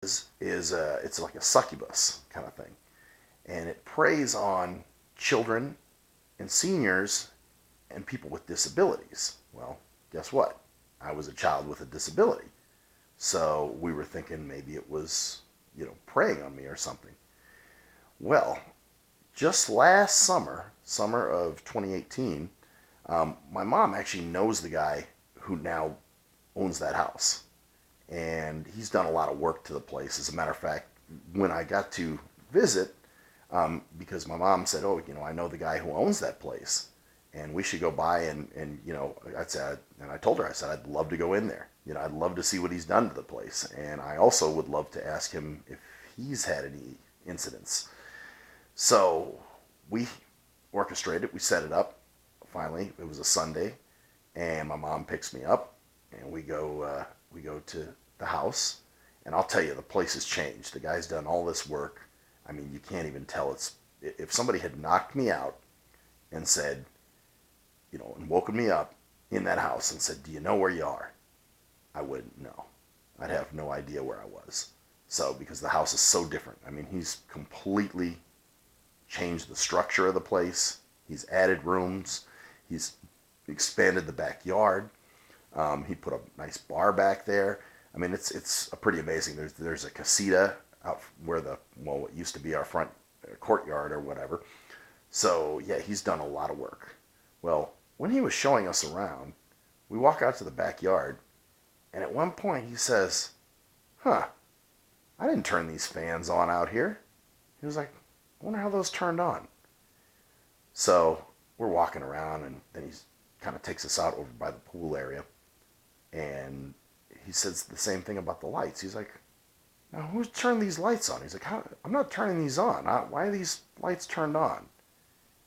It's like a succubus kind of thing, and it preys on children and seniors and people with disabilities. Well, guess what? I was a child with a disability, so we were thinking maybe it was preying on me or something. Well, just last summer of 2018, my mom actually knows the guy who now owns that house, and he's done a lot of work to the place. As a matter of fact, when I got to visit, because my mom said, "Oh, I know the guy who owns that place, and we should go by and I told her, I said, I'd love to go in there. I'd love to see what he's done to the place, and I also would love to ask him if he's had any incidents." So we orchestrated, we set it up. Finally, it was a Sunday, and my mom picks me up, and we go to the house, and I'll tell you, the place has changed. The guy's done all this work. I mean, you can't even tell. It's If somebody had knocked me out and said, and woken me up in that house and said, "Do you know where you are?" I wouldn't know. I'd have no idea where I was. So, because the house is so different. I mean, he's completely changed the structure of the place. He's added rooms. He's expanded the backyard. He put a nice bar back there. I mean, it's pretty amazing. There's a casita out where what used to be our front courtyard or whatever. So yeah, he's done a lot of work. Well, when he was showing us around, we walk out to the backyard, and at one point he says, "Huh, I didn't turn these fans on out here." He was like, "I wonder how those turned on." So we're walking around, and then he kind of takes us out over by the pool area, and he says the same thing about the lights. He's like, "Now who's turned these lights on?" He's like, "I'm not turning these on. Why are these lights turned on?"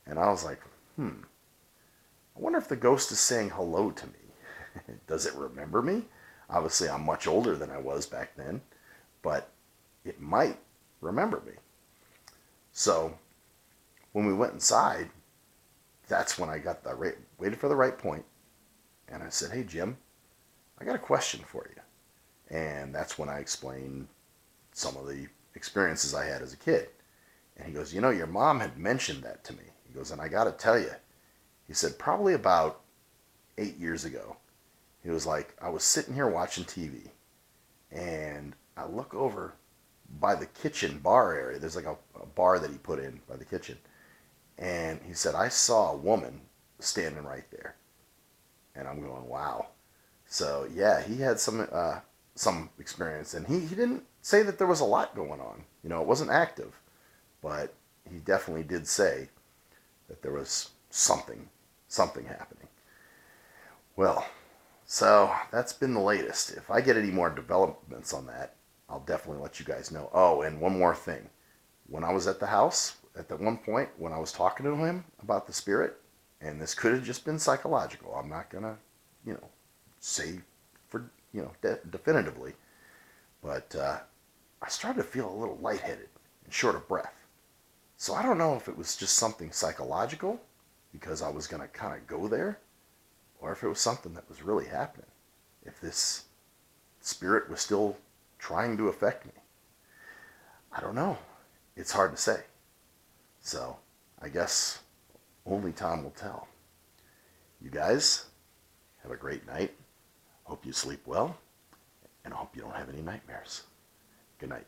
And I was like, I wonder if the ghost is saying hello to me. Does it remember me? Obviously, I'm much older than I was back then, but it might remember me. So when we went inside, that's when I waited for the right point, and I said, "Hey, Jim, I got a question for you." And that's when I explained some of the experiences I had as a kid. And he goes, "Your mom had mentioned that to me." He goes, "And I got to tell you," he said, "probably about 8 years ago." He was like, "I was sitting here watching TV, and I look over by the kitchen bar area. There's like a bar that he put in by the kitchen. And he said, I saw a woman standing right there." And I'm going, wow. So yeah, he had some experience, and he didn't say that there was a lot going on. It wasn't active, but he definitely did say that there was something happening. Well, so that's been the latest. If I get any more developments on that, I'll definitely let you guys know. Oh, and one more thing. When I was at the house, at that one point, when I was talking to him about the spirit, and this could have just been psychological. I'm not going to, say for, definitively. But I started to feel a little lightheaded and short of breath. So I don't know if it was just something psychological because I was going to kind of go there, or if it was something that was really happening. If this spirit was still trying to affect me. I don't know. It's hard to say. So I guess only time will tell. You guys have a great night. Hope you sleep well, and I hope you don't have any nightmares. Good night.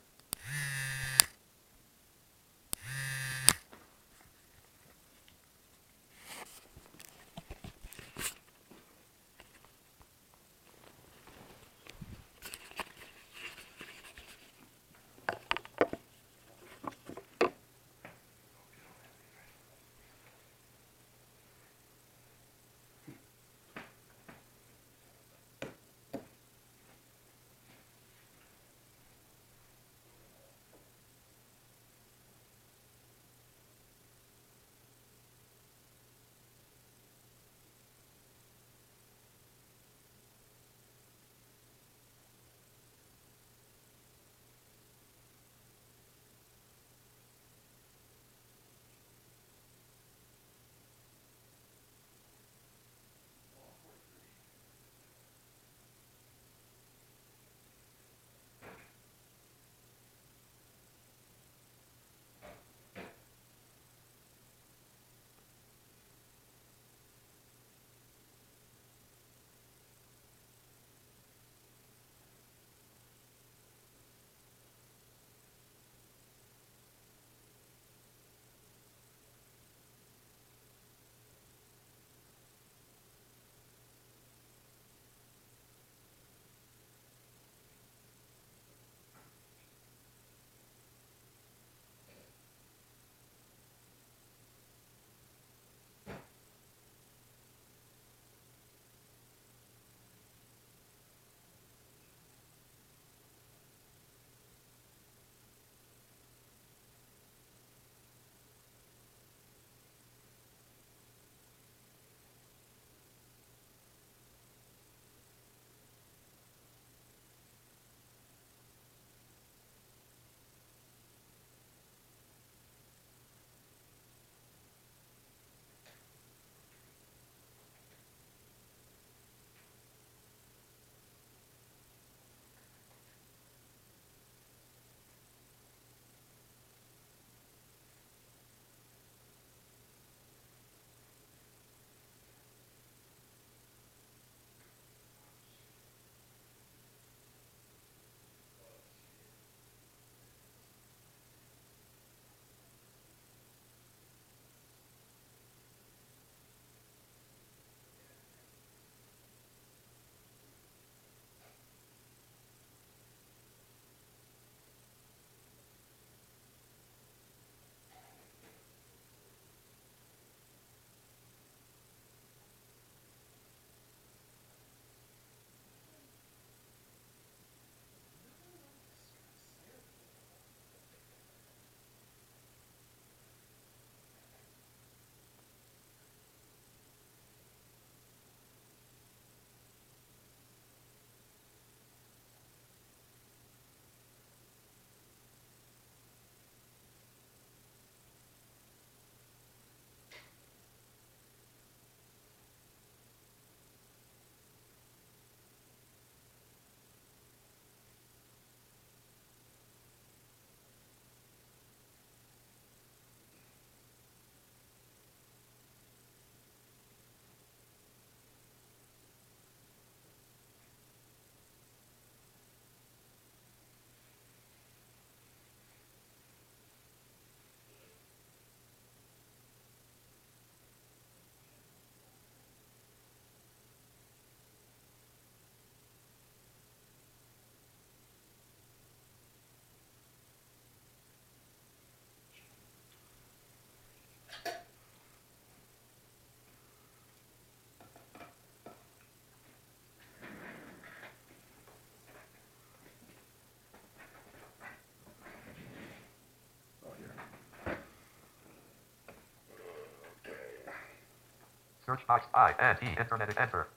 search box, I-N-E, internet, enter.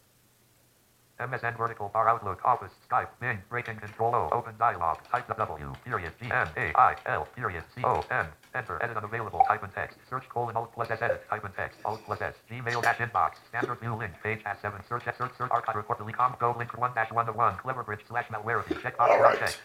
MSN vertical bar Outlook Office Skype Bing breaking control O open dialog type the W period GMAIL period CON enter edit unavailable type in text search Alt plus S edit type in text Alt plus S Gmail dash inbox standard view link page at 7 search archive report delete go link 1-1 to 1 clever bridge /malware check box All right. check.